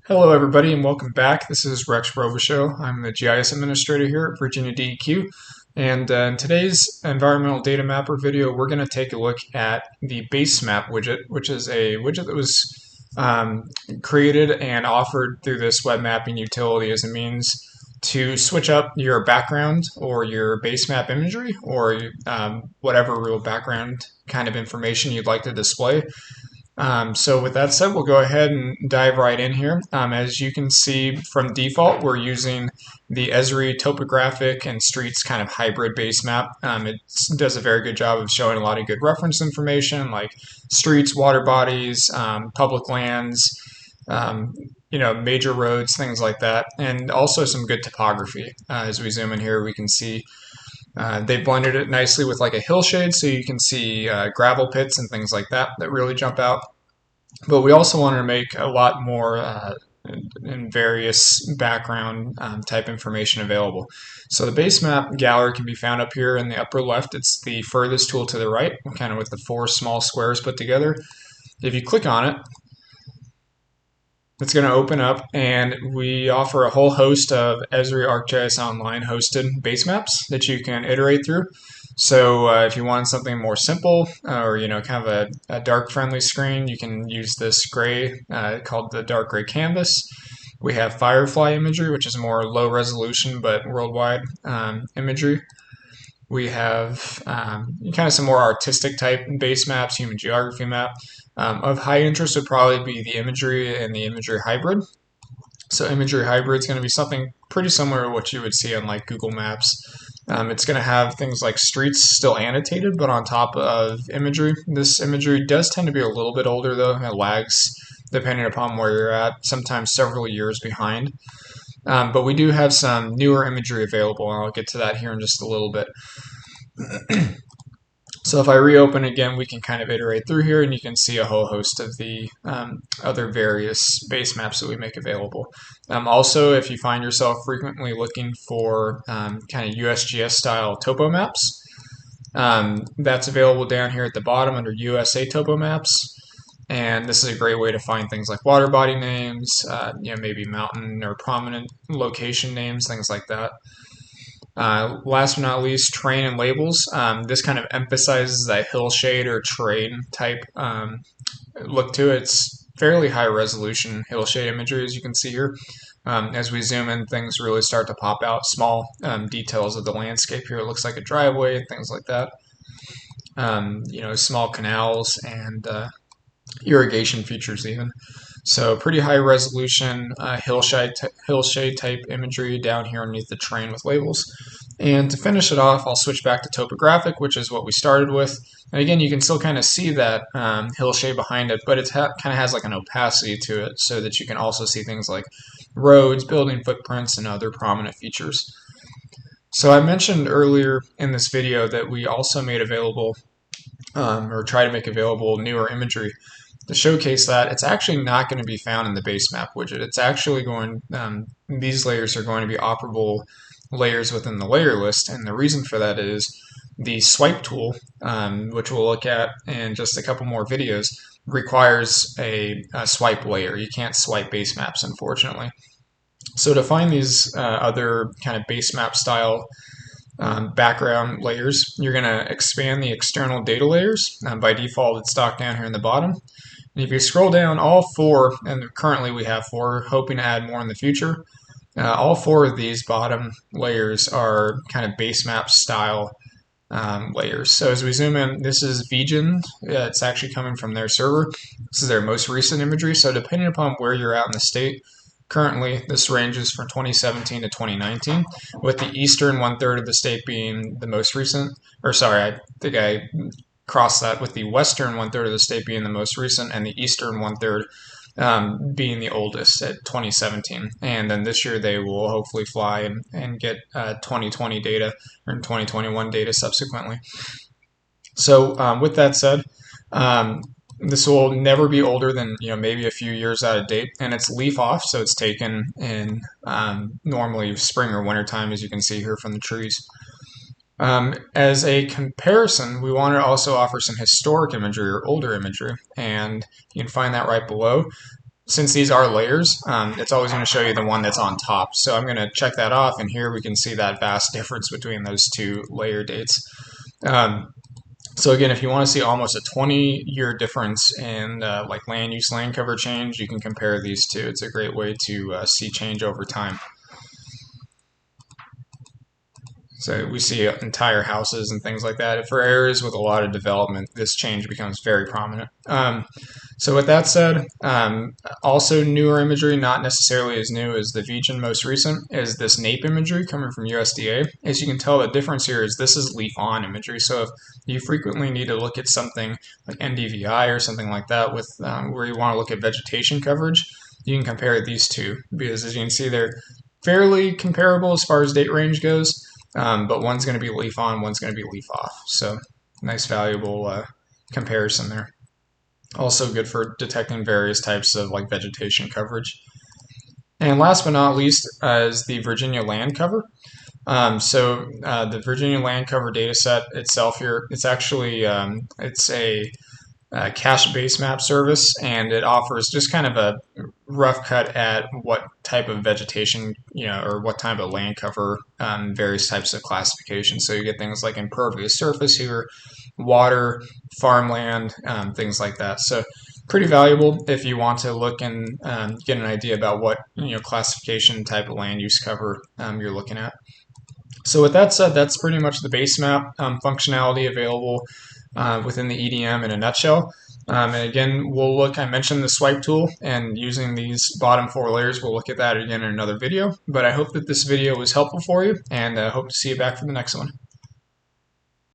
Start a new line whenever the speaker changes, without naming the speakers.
Hello, everybody, and welcome back. This is Rex Robichaux. I'm the GIS administrator here at Virginia DEQ. And in today's environmental data mapper video, we're going to take a look at the base map widget, which is a widget that was created and offered through this web mapping utility as a means to switch up your background or your base map imagery or whatever real background kind of information you'd like to display. So with that said, we'll go ahead and dive right in here. As you can see from default, we're using the Esri topographic and streets kind of hybrid base map. It does a very good job of showing a lot of good reference information like streets, water bodies, public lands, major roads, things like that, and also some good topography. As we zoom in here, we can see they blended it nicely with like a hillshade, so you can see gravel pits and things like that that really jump out. But we also wanted to make a lot more and various background type information available. So the base map gallery can be found up here in the upper left. It's the furthest tool to the right, kind of with the four small squares put together. If you click on it, it's going to open up, and we offer a whole host of Esri ArcGIS Online hosted base maps that you can iterate through. So if you want something more simple or kind of a dark friendly screen, you can use this gray called the dark gray canvas. We have Firefly imagery, which is more low resolution but worldwide imagery. We have kind of some more artistic type base maps, human geography map. Of high interest would probably be the imagery and the imagery hybrid. So imagery hybrid is going to be something pretty similar to what you would see on like Google Maps. It's going to have things like streets still annotated, but on top of imagery. This imagery does tend to be a little bit older though. It lags depending upon where you're at, sometimes several years behind. But we do have some newer imagery available, and I'll get to that here in just a little bit. So if I reopen again, we can kind of iterate through here, and you can see a whole host of the other various base maps that we make available. Also, if you find yourself frequently looking for kind of USGS style topo maps, that's available down here at the bottom under USA Topo Maps. And this is a great way to find things like water body names, maybe mountain or prominent location names, things like that. Last but not least, terrain and labels. This kind of emphasizes that hillshade or terrain type look to it. It's fairly high resolution hillshade imagery, as you can see here. As we zoom in, things really start to pop out. Small details of the landscape here. It looks like a driveway, things like that. Small canals and irrigation features even. So pretty high resolution hillshade type imagery down here underneath the terrain with labels. And to finish it off, I'll switch back to topographic, which is what we started with. And again, you can still kind of see that hillshade behind it, but it kind of has like an opacity to it so that you can also see things like roads, building footprints, and other prominent features. So I mentioned earlier in this video that we also made available or try to make available newer imagery. To showcase that, it's actually not going to be found in the base map widget. It's actually these layers are going to be operable layers within the layer list, and the reason for that is the swipe tool, which we'll look at in just a couple more videos, requires a swipe layer. You can't swipe base maps, unfortunately. So to find these other kind of base map style background layers, you're going to expand the external data layers. By default, it's stocked down here in the bottom. And if you scroll down, all four, and currently we have four, hoping to add more in the future, all four of these bottom layers are kind of base map style layers. So as we zoom in, this is VGen. It's actually coming from their server. This is their most recent imagery. So depending upon where you're at in the state, currently this ranges from 2017 to 2019, with the eastern 1/3 of the state being the most recent. Or sorry, I think I cross that, with the western 1/3 of the state being the most recent and the eastern 1/3 being the oldest at 2017. And then this year they will hopefully fly and get 2020 data or 2021 data subsequently. So with that said, this will never be older than maybe a few years out of date, and it's leaf off, so it's taken in normally spring or winter time, as you can see here from the trees. As a comparison, we want to also offer some historic imagery or older imagery, and you can find that right below. since these are layers, it's always going to show you the one that's on top. So I'm going to check that off, and here we can see that vast difference between those two layer dates. So again, if you want to see almost a 20-year difference in like land use, land cover change, you can compare these two. It's a great way to see change over time. So we see entire houses and things like that. For areas with a lot of development, this change becomes very prominent. So with that said, also newer imagery, not necessarily as new as the VGen most recent, is this NAPE imagery coming from USDA. As you can tell, the difference here is this is leaf-on imagery. So if you frequently need to look at something like NDVI or something like that with where you want to look at vegetation coverage, you can compare these two, because as you can see, they're fairly comparable as far as date range goes. But one's going to be leaf on, one's going to be leaf off. So nice, valuable comparison there. Also good for detecting various types of like vegetation coverage. And last but not least is the Virginia land cover. The Virginia land cover data set itself here, it's actually it's a cache-based map service, and it offers just kind of a rough cut at what type of vegetation, or what type of land cover, various types of classifications. So you get things like impervious surface here, water, farmland, things like that. So pretty valuable if you want to look and get an idea about what classification type of land use cover you're looking at. So with that said, that's pretty much the base map functionality available within the EDM in a nutshell. And again, I mentioned the swipe tool, and using these bottom 4 layers, we'll look at that again in another video. But I hope that this video was helpful for you, and I hope to see you back for the next one.